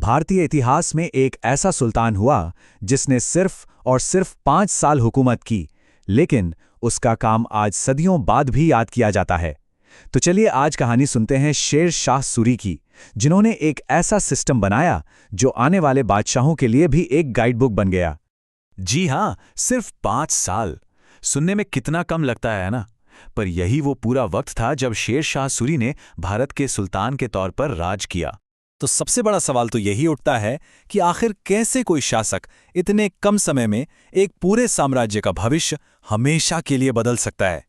भारतीय इतिहास में एक ऐसा सुल्तान हुआ जिसने सिर्फ और सिर्फ 5 साल हुकूमत की, लेकिन उसका काम आज सदियों बाद भी याद किया जाता है। तो चलिए आज कहानी सुनते हैं शेर शाह सूरी की, जिन्होंने एक ऐसा सिस्टम बनाया जो आने वाले बादशाहों के लिए भी एक गाइडबुक बन गया। जी हाँ, सिर्फ 5 साल। सुनने में कितना कम लगता है ना? पर यही वो पूरा वक्त था जब शेर शाह सूरी ने भारत के सुल्तान के तौर पर राज किया। तो सबसे बड़ा सवाल तो यही उठता है कि आखिर कैसे कोई शासक इतने कम समय में एक पूरे साम्राज्य का भविष्य हमेशा के लिए बदल सकता है।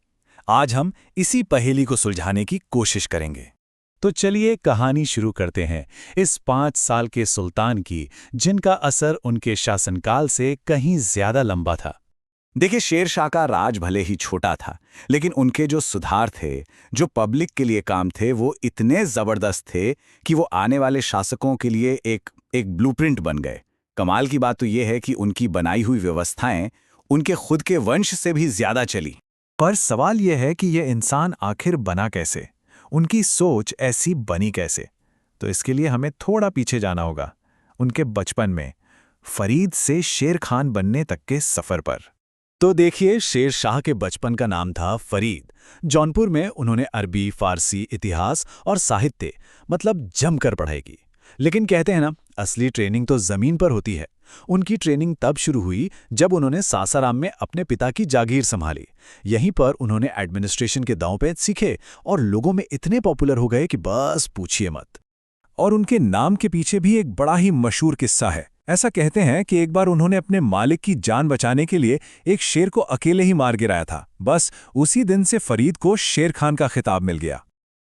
आज हम इसी पहेली को सुलझाने की कोशिश करेंगे। तो चलिए कहानी शुरू करते हैं इस 5 साल के सुल्तान की, जिनका असर उनके शासनकाल से कहीं ज्यादा लंबा था। देखिए, शेर शाह का राज भले ही छोटा था, लेकिन उनके जो सुधार थे, जो पब्लिक के लिए काम थे, वो इतने जबरदस्त थे कि वो आने वाले शासकों के लिए एक ब्लूप्रिंट बन गए। कमाल की बात तो ये है कि उनकी बनाई हुई व्यवस्थाएं उनके खुद के वंश से भी ज्यादा चली। पर सवाल यह है कि यह इंसान आखिर बना कैसे, उनकी सोच ऐसी बनी कैसे? तो इसके लिए हमें थोड़ा पीछे जाना होगा, उनके बचपन में, फरीद से शेर खान बनने तक के सफर पर। तो देखिए, शेर शाह के बचपन का नाम था फरीद। जौनपुर में उन्होंने अरबी, फारसी, इतिहास और साहित्य मतलब जमकर पढ़ाई की। लेकिन कहते हैं ना, असली ट्रेनिंग तो जमीन पर होती है। उनकी ट्रेनिंग तब शुरू हुई जब उन्होंने सासाराम में अपने पिता की जागीर संभाली। यहीं पर उन्होंने एडमिनिस्ट्रेशन के दांव-पेच सीखे और लोगों में इतने पॉपुलर हो गए कि बस पूछिए मत। और उनके नाम के पीछे भी एक बड़ा ही मशहूर किस्सा है। ऐसा कहते हैं कि एक बार उन्होंने अपने मालिक की जान बचाने के लिए एक शेर को अकेले ही मार गिराया था। बस उसी दिन से फरीद को शेर खान का खिताब मिल गया।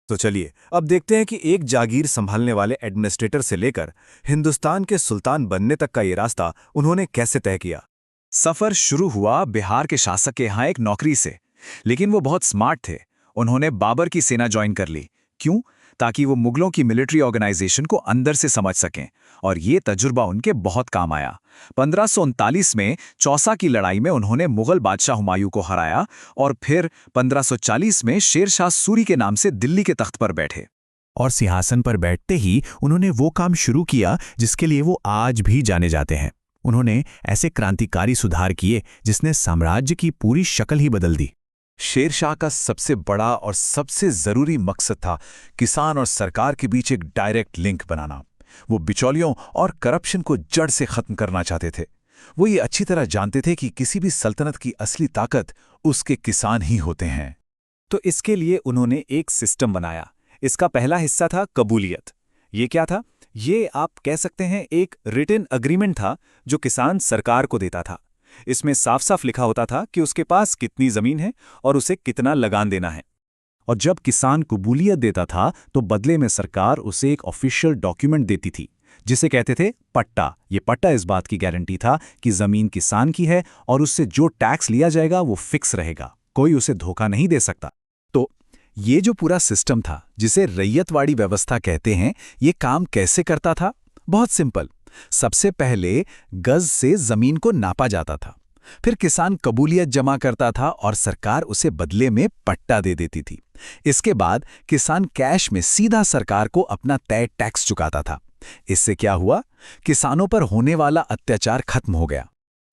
तो चलिए अब देखते हैं कि एक जागीर संभालने वाले एडमिनिस्ट्रेटर से लेकर हिंदुस्तान के सुल्तान बनने तक का ये रास्ता उन्होंने कैसे तय किया। सफर शुरू हुआ बिहार के शासक के यहाँ एक नौकरी से, लेकिन वो बहुत स्मार्ट थे। उन्होंने बाबर की सेना ज्वाइन कर ली। क्यों? ताकि वो मुगलों की मिलिट्री ऑर्गेनाइजेशन को अंदर से समझ सकें, और ये तजुर्बा उनके बहुत काम आया। 1539 में चौसा की लड़ाई में उन्होंने मुगल बादशाह हुमायूं को हराया और फिर 1540 में शेर शाह सूरी के नाम से दिल्ली के तख्त पर बैठे। और सिंहासन पर बैठते ही उन्होंने वो काम शुरू किया जिसके लिए वो आज भी जाने जाते हैं। उन्होंने ऐसे क्रांतिकारी सुधार किए जिसने साम्राज्य की पूरी शक्ल ही बदल दी। शेर शाह का सबसे बड़ा और सबसे जरूरी मकसद था किसान और सरकार के बीच एक डायरेक्ट लिंक बनाना। वो बिचौलियों और करप्शन को जड़ से खत्म करना चाहते थे। वो ये अच्छी तरह जानते थे कि किसी भी सल्तनत की असली ताकत उसके किसान ही होते हैं। तो इसके लिए उन्होंने एक सिस्टम बनाया। इसका पहला हिस्सा था कबूलियत। ये क्या था? ये आप कह सकते हैं एक रिटन अग्रीमेंट था जो किसान सरकार को देता था। इसमें साफ साफ लिखा होता था कि उसके पास कितनी जमीन है और उसे कितना लगान देना है। और जब किसान कबूलियत देता था तो बदले में सरकार उसे एक ऑफिशियल डॉक्यूमेंट देती थी जिसे कहते थे पट्टा। ये पट्टा इस बात की गारंटी था कि जमीन किसान की है और उससे जो टैक्स लिया जाएगा वो फिक्स रहेगा, कोई उसे धोखा नहीं दे सकता। तो ये जो पूरा सिस्टम था जिसे रैयतवाड़ी व्यवस्था कहते हैं, ये काम कैसे करता था? बहुत सिंपल। सबसे पहले गज से जमीन को नापा जाता था, फिर किसान कबूलियत जमा करता था और सरकार उसे बदले में पट्टा दे देती थी। इसके बाद किसान कैश में सीधा सरकार को अपना तय टैक्स चुकाता था। इससे क्या हुआ? किसानों पर होने वाला अत्याचार खत्म हो गया।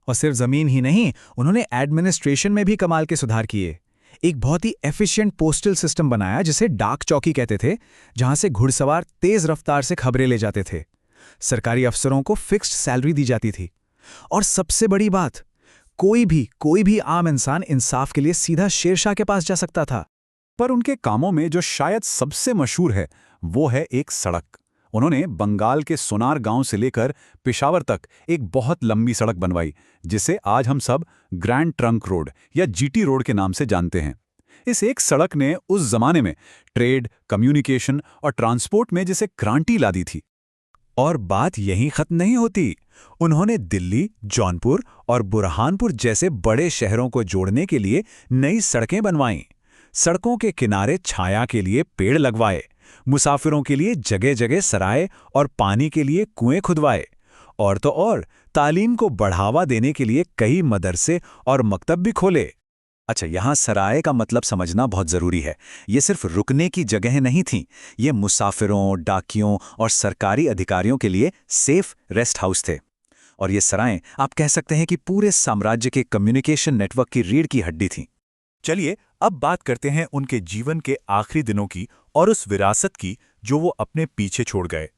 और सिर्फ जमीन ही नहीं, उन्होंने एडमिनिस्ट्रेशन में भी कमाल के सुधार किए। एक बहुत ही एफिशिएंट पोस्टल सिस्टम बनाया जिसे डाक चौकी कहते थे, जहां से घुड़सवार तेज रफ्तार से खबरें ले जाते थे। सरकारी अफसरों को फिक्स्ड सैलरी दी जाती थी। और सबसे बड़ी बात, कोई भी आम इंसान इंसाफ के लिए सीधा शेर शाह के पास जा सकता था। पर उनके कामों में जो शायद सबसे मशहूर है वो है एक सड़क। उन्होंने बंगाल के सोनार गांव से लेकर पेशावर तक एक बहुत लंबी सड़क बनवाई, जिसे आज हम सब ग्रैंड ट्रंक रोड या जीटी रोड के नाम से जानते हैं। इस एक सड़क ने उस जमाने में ट्रेड, कम्युनिकेशन और ट्रांसपोर्ट में जैसे क्रांति ला दी थी। और बात यहीं खत्म नहीं होती। उन्होंने दिल्ली, जौनपुर और बुरहानपुर जैसे बड़े शहरों को जोड़ने के लिए नई सड़कें बनवाईं। सड़कों के किनारे छाया के लिए पेड़ लगवाए, मुसाफिरों के लिए जगह जगह सराय और पानी के लिए कुएं खुदवाए। और तो और तालीम को बढ़ावा देने के लिए कई मदरसे और मकतब भी खोले। अच्छा, यहाँ सराय का मतलब समझना बहुत जरूरी है। ये सिर्फ रुकने की जगह नहीं थी, ये मुसाफिरों, डाकियों और सरकारी अधिकारियों के लिए सेफ रेस्ट हाउस थे। और ये सराएं आप कह सकते हैं कि पूरे साम्राज्य के कम्युनिकेशन नेटवर्क की रीढ़ की हड्डी थीं। चलिए अब बात करते हैं उनके जीवन के आखिरी दिनों की और उस विरासत की जो वो अपने पीछे छोड़ गए।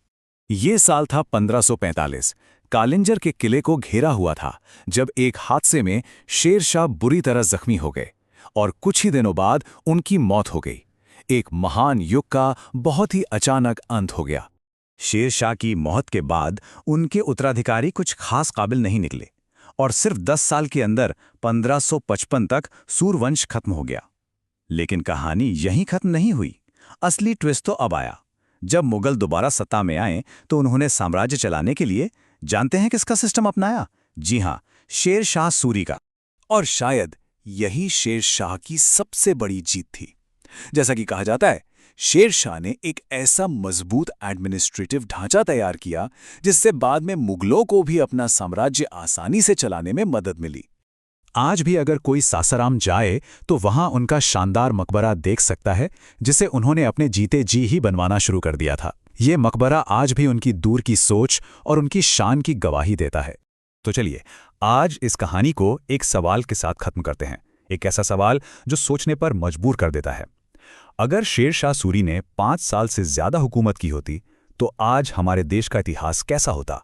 ये साल था 1545। कालिंजर के किले को घेरा हुआ था जब एक हादसे में शेर शाह बुरी तरह जख्मी हो गए और कुछ ही दिनों बाद उनकी मौत हो गई। एक महान युग का बहुत ही अचानक अंत हो गया। शेर शाह की मौत के बाद उनके उत्तराधिकारी कुछ खास काबिल नहीं निकले और सिर्फ 10 साल के अंदर 1555 तक सूरवंश खत्म हो गया। लेकिन कहानी यहीं खत्म नहीं हुई। असली ट्विस्ट तो अब आया। जब मुगल दोबारा सत्ता में आए तो उन्होंने साम्राज्य चलाने के लिए जानते हैं किसका सिस्टम अपनाया? जी हां, शेर शाह सूरी का। और शायद यही शेर शाह की सबसे बड़ी जीत थी। जैसा कि कहा जाता है, शेर शाह ने एक ऐसा मजबूत एडमिनिस्ट्रेटिव ढांचा तैयार किया जिससे बाद में मुगलों को भी अपना साम्राज्य आसानी से चलाने में मदद मिली। आज भी अगर कोई सासाराम जाए तो वहां उनका शानदार मकबरा देख सकता है जिसे उन्होंने अपने जीते जी ही बनवाना शुरू कर दिया था। ये मकबरा आज भी उनकी दूर की सोच और उनकी शान की गवाही देता है। तो चलिए आज इस कहानी को एक सवाल के साथ खत्म करते हैं। एक ऐसा सवाल जो सोचने पर मजबूर कर देता है। अगर शेर शाह सूरी ने 5 साल से ज्यादा हुकूमत की होती तो आज हमारे देश का इतिहास कैसा होता?